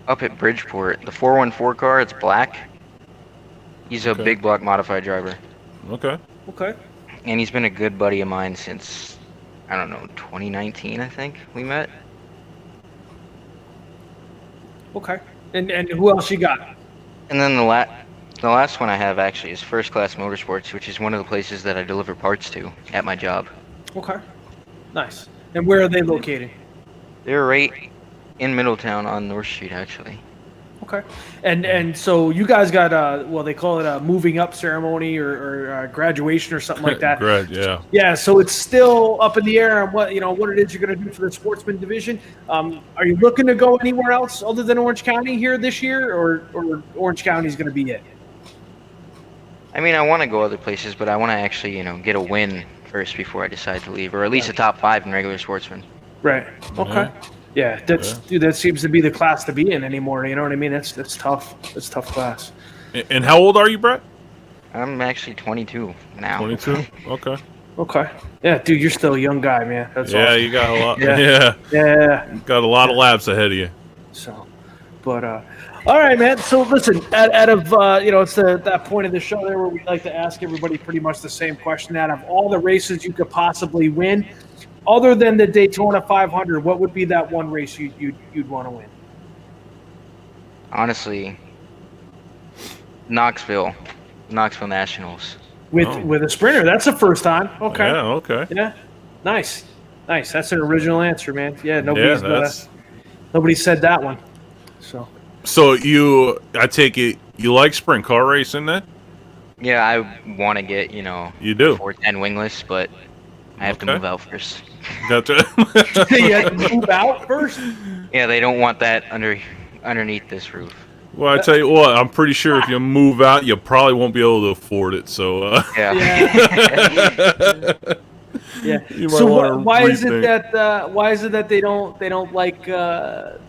up at Bridgeport. The 414 car, it's black. He's a big block modified driver. Okay. And he's been a good buddy of mine since, 2019, I think we met. Okay. And who else you got? And then the last one I have actually is First Class Motorsports, which is one of the places that I deliver parts to at my job. Okay. Nice. And where are they located? They're right in Middletown on North Street, actually. Okay. And so you guys got they call it a moving up ceremony or graduation or something like that. Yeah. Yeah. So it's still up in the air on what it is you're going to do for the sportsman division. Are you looking to go anywhere else other than Orange County here this year, or Orange County is going to be it? I mean, I want to go other places, but I want to actually, get a win first before I decide to leave, or at least a top 5 in regular sportsman. Right. Okay. Yeah, dude, that seems to be the class to be in anymore. You know what I mean? That's tough. That's tough class. And how old are you, Brett? I'm actually 22 now. 22? Okay. Yeah, dude, you're still a young guy, man. That's awesome. You got a lot. Yeah. You got a lot of laps ahead of you. So, but all right, man. So listen, out of it's that point of the show there where we like to ask everybody pretty much the same question. Out of all the races you could possibly win, other than the Daytona 500, what would be that one race you'd want to win? Honestly, Knoxville Nationals. With a sprinter, that's the first time. Okay. Yeah. Okay. Yeah. Nice. That's an original answer, man. Yeah. Nobody said that one. So I take it you like sprint car racing then? Yeah, I want to get you do 410 wingless, but I have to move out first. Gotcha. You have to move out first? Yeah, they don't want that underneath this roof. Well, I tell you what, I'm pretty sure if you move out, you probably won't be able to afford it. So yeah. Yeah. So why is it that they don't like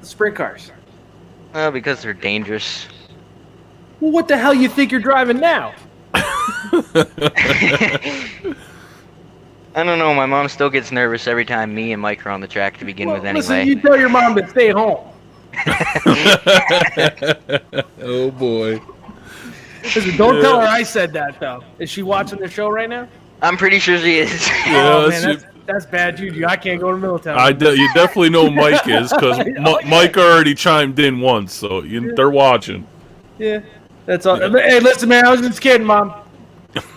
sprint cars? Because they're dangerous. Well, what the hell you think you're driving now? I don't know. My mom still gets nervous every time me and Mike are on the track to begin with anyway. Listen, you tell your mom to stay home. Oh, boy. Listen, don't tell her I said that, though. Is she watching the show right now? I'm pretty sure she is. Yeah, oh, man, that's bad juju. I can't go to Middletown. You definitely know Mike is, because Mike already chimed in once, so they're watching. Yeah, that's all. Hey, listen, man, I was just kidding, Mom.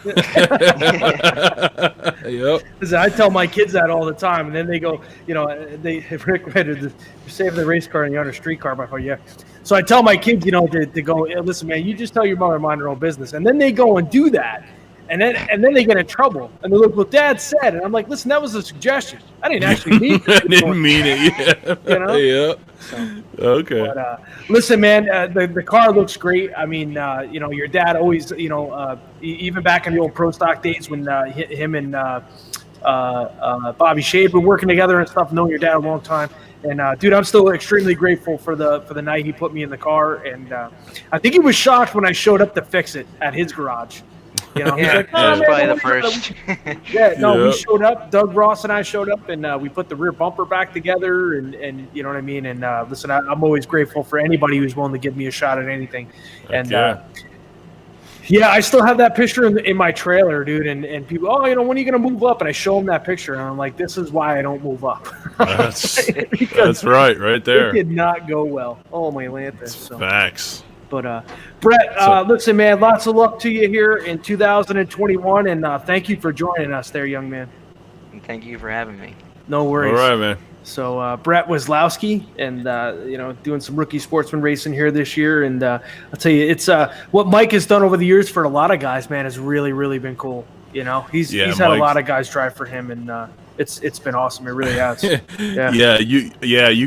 Yep. Listen, I tell my kids that all the time, and then they go, Rick, you're saving the race car and you're on a street car. My phone, yeah. So I tell my kids, to go, listen, man, you just tell your mother to mind her own business, and then they go and do that. And then they get in trouble. And they look, well, Dad said. And I'm like, listen, that was a suggestion. I didn't actually mean it. I didn't mean it, yeah. Yeah. So, okay. But, listen, man, the car looks great. I mean, your dad always, even back in the old Pro Stock days when him and Bobby Shade were working together and stuff, knowing your dad a long time. And, dude, I'm still extremely grateful for the night he put me in the car. And I think he was shocked when I showed up to fix it at his garage. He's like, that was probably the first. We showed up. Doug Ross and I showed up, and we put the rear bumper back together, and you know what I mean. And listen, I'm always grateful for anybody who's willing to give me a shot at anything. And I still have that picture in my trailer, dude. And people, when are you gonna move up? And I show them that picture, and I'm like, this is why I don't move up. That's right there. It did not go well. Oh my Lanta. So. Facts. But Brett, listen, man, lots of luck to you here in 2021, and thank you for joining us there, young man. And thank you for having me. No worries. All right, man. So Brett Weslowski, and doing some rookie sportsman racing here this year, and I'll tell you, it's what Mike has done over the years for a lot of guys, man, has really, really been cool. He's had a lot of guys drive for him, and it's been awesome. It really has. You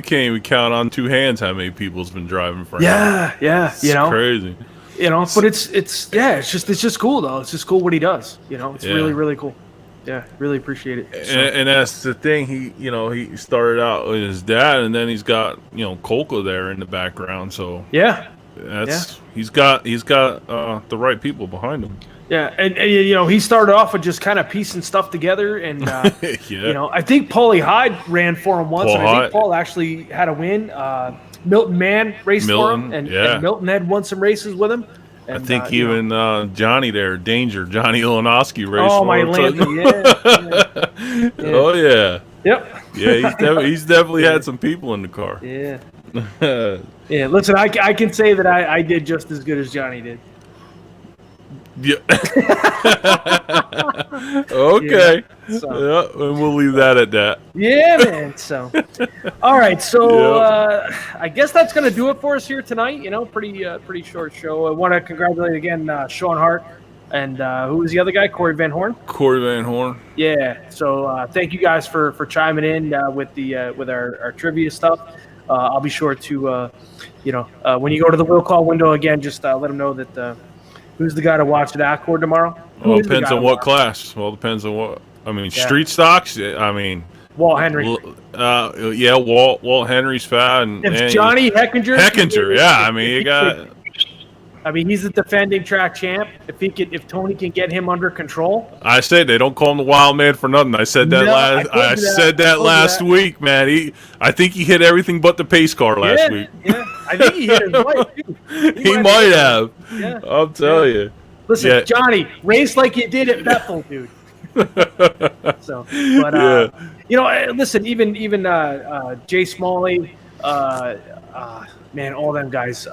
can't even count on two hands how many people's been driving for him. It's crazy. But it's just cool though. It's just cool what he does. It's really, really cool. Yeah, really appreciate it. So. And that's the thing. He started out with his dad, and then he's got Kolka there in the background. So he's got the right people behind him. Yeah, and he started off with just kind of piecing stuff together, and I think Paulie Hyde ran for him once, and I think Paul actually had a win. Milton Mann raced for him, and Milton had won some races with him. And, I think even Johnny there, Johnny Ilanowski raced for him. Oh, my Lanta, yeah. Oh, yeah. Yep. Yeah, he's definitely had some people in the car. Yeah. Yeah, listen, I can say that I did just as good as Johnny did. Yeah. Okay. And we'll leave that at that. Yeah, man. So, all right. So, I guess that's going to do it for us here tonight. Pretty short show. I want to congratulate again Sean Hart and who was the other guy? Corey Van Horn. Yeah. So, thank you guys for chiming in with our trivia stuff. I'll be sure to when you go to the will call window again, just let them know that. Who's the guy to watch at Accord tomorrow? Well, depends on what class. Well, depends on what. I mean, street stocks. I mean, Walt Henry. Walt Henry's fat. And Johnny Heckinger. Yeah, I mean, you got. I mean, he's a defending track champ. If Tony can get him under control. I said they don't call him the Wild Man for nothing. I said that last week, man. I think he hit everything but the pace car last week. Yeah, I think he hit his wife too. He might have. Yeah. I'll tell you. Listen, Johnny, race like you did at Bethel, dude. So, but listen, even Jay Smalley, man, all them guys.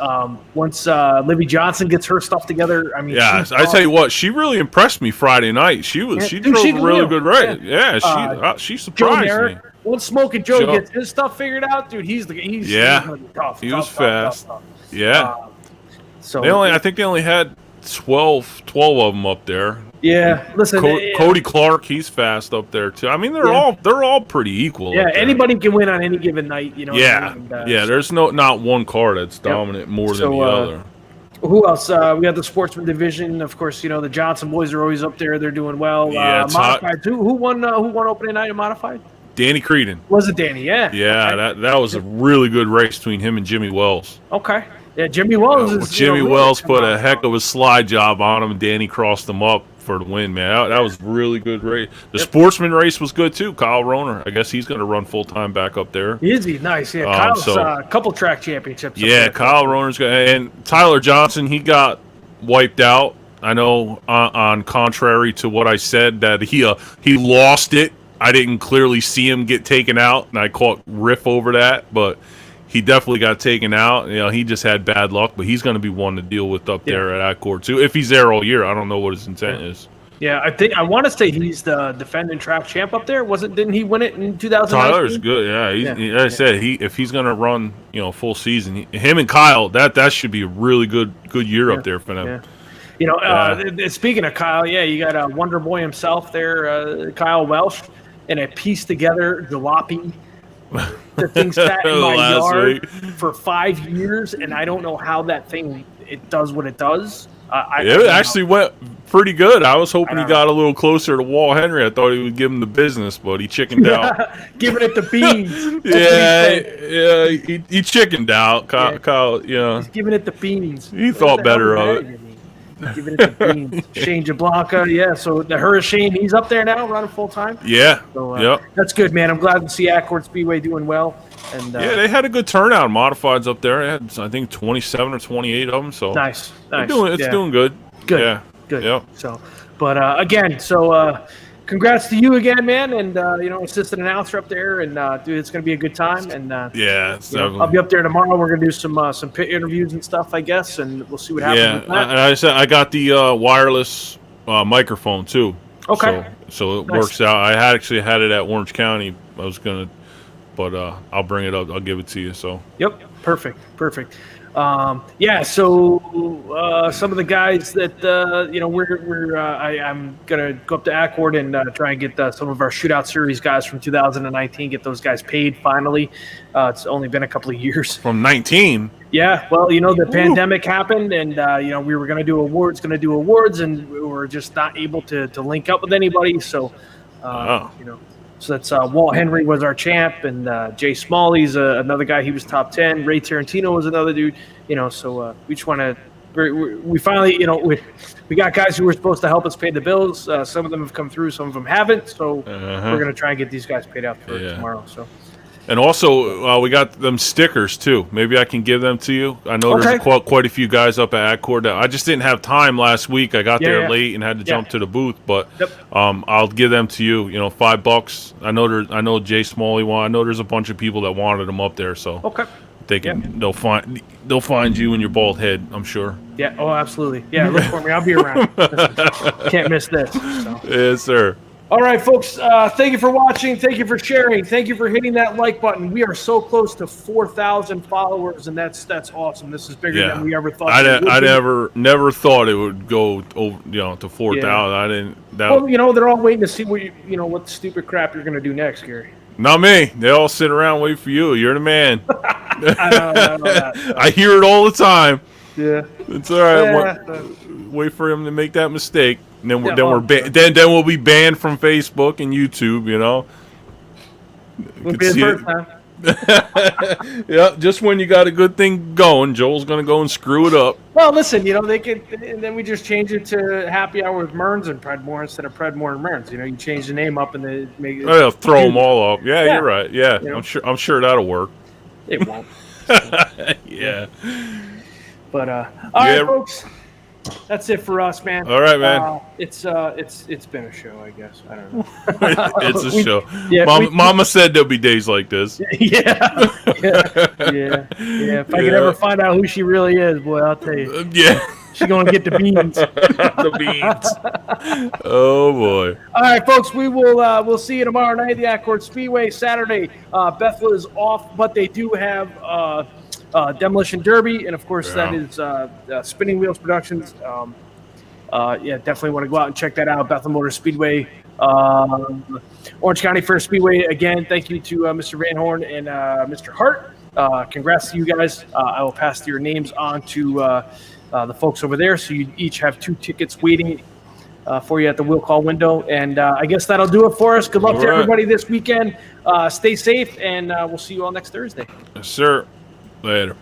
Once Libby Johnson gets her stuff together, I mean, I tell you what, she really impressed me Friday night. She drove a really good race. Yeah, she surprised me. Once Smoking Joe gets his stuff figured out, dude, he's tough. He was fast. Tough. So I think they only had 12 of them up there. Yeah, listen, Cody Clark, he's fast up there too. I mean, they're all pretty equal. Yeah, anybody can win on any given night. There's not one car that's dominant more than the other. Who else? We got the sportsman division, of course. The Johnson boys are always up there. They're doing well. Yeah, modified too. Who won opening night in modified? Danny Creedon. Was it Danny? Yeah. Yeah, okay. that was a really good race between him and Jimmy Wells. Okay. Yeah, Jimmy Wells Wells put a heck of a slide job on him, and Danny crossed him up for the win, man. That was really good race. The sportsman race was good too. Kyle Roner, I guess he's going to run full time back up there. Is he? Nice. Yeah, Kyle's a couple track championships. Yeah, Kyle Roner's got, and Tyler Johnson, he got wiped out. I know, on contrary to what I said, that he lost it. I didn't clearly see him get taken out, and I caught riff over that, but he definitely got taken out. You know, he just had bad luck, but he's going to be one to deal with up there at Accord too. If he's there all year, I don't know what his intent is. Yeah, I want to say he's the defending track champ up there. Didn't he win it in 2019? Tyler's good. Yeah, like I said, if he's going to run, full season, him and Kyle, that should be a really good year up there for them. Yeah. Speaking of Kyle, you got a Wonder Boy himself there, Kyle Welsh, and a piece together jalopy. The thing sat in my yard for 5 years, and I don't know how that thing does what it does. It actually went pretty good. I was hoping he got a little closer to Walt Henry. I thought he would give him the business, but he chickened out. Giving it the beans. He chickened out. Kyle, he's giving it the beans. He thought better of it. Giving it the beans. Shane Jablonka, so the Hurricane, he's up there now running full time. Yeah. So that's good, man. I'm glad to see Accord Speedway doing well. And they had a good turnout in modifieds up there. They had, I think, 27 or 28 of them. So nice. It's doing good. Good. Yeah. Good. Yep. So, but again, congrats to you again, man, and assistant announcer up there, and dude, it's gonna be a good time. And I'll be up there tomorrow. We're gonna do some pit interviews and stuff, I guess, and we'll see what happens. Yeah, and I said I got the wireless microphone too. Okay. So it works out. I actually had it at Orange County. I was gonna, but I'll bring it up. I'll give it to you. So. Yep. Perfect. So some of the guys that I'm gonna go up to Accord and try and get some of our shootout series guys from 2019, get those guys paid finally. It's only been a couple of years. From 19. Yeah, well, the pandemic happened, and we were gonna do awards, and we were just not able to link up with anybody. So, So that's Walt Henry was our champ, and Jay Smalley's another guy. He was top 10. Ray Tarantino was another dude. So we just want to. We finally, we got guys who were supposed to help us pay the bills. Some of them have come through, some of them haven't. So we're gonna try and get these guys paid out for tomorrow. So. And also, we got them stickers too. Maybe I can give them to you. I know there's quite a few guys up at Accord. I just didn't have time last week. I got there late and had to jump to the booth. But I'll give them to you. $5. I know Jay Smalley won. I know there's a bunch of people that wanted them up there. So they can. They'll find you and your bald head, I'm sure. Yeah. Oh, absolutely. Yeah. Look for me. I'll be around. Can't miss this. So. Yes, sir. All right, folks, thank you for watching. Thank you for sharing. Thank you for hitting that like button. We are so close to 4,000 followers, and that's awesome. This is bigger than we ever thought. I never thought it would go over, to 4,000. I didn't. They're all waiting to see what stupid crap you're going to do next, Gary. Not me. They all sit around waiting for you. You're the man. I know. I hear it all the time. Yeah. It's all right. Wait for him to make that mistake. And then we'll be banned from Facebook and YouTube. Would be the first time. Yeah, just when you got a good thing going, Joel's gonna go and screw it up. Well, listen, they could, and then we just change it to Happy Hour with Mearns and Predmore instead of Predmore and Mearns. You change the name up and then make it. They'll throw them all up. Yeah, you're right. Yeah, I'm sure that'll work. It won't. Yeah. But all right, folks. That's it for us, man. All right, man. It's been a show, I guess. I don't know. It's a show. Yeah, Mama said there'll be days like this. Yeah. If I could ever find out who she really is, boy, I'll tell you. Yeah. She's going to get the beans. The beans. Oh, boy. All right, folks, we'll see you tomorrow night at the Accord Speedway. Saturday, Bethel is off, but they do have Demolition Derby, and of course that is Spinning Wheels Productions. Definitely want to go out and check that out. Bethel Motor Speedway, Orange County Fair Speedway. Again, thank you to Mr. Van Horn and Mr. Hart. Congrats to you guys. I will pass your names on to the folks over there, so you each have 2 tickets waiting for you at the will call window. And I guess that'll do it for us. Good luck to everybody this weekend. Stay safe, and we'll see you all next Thursday. Yes, sir. Later.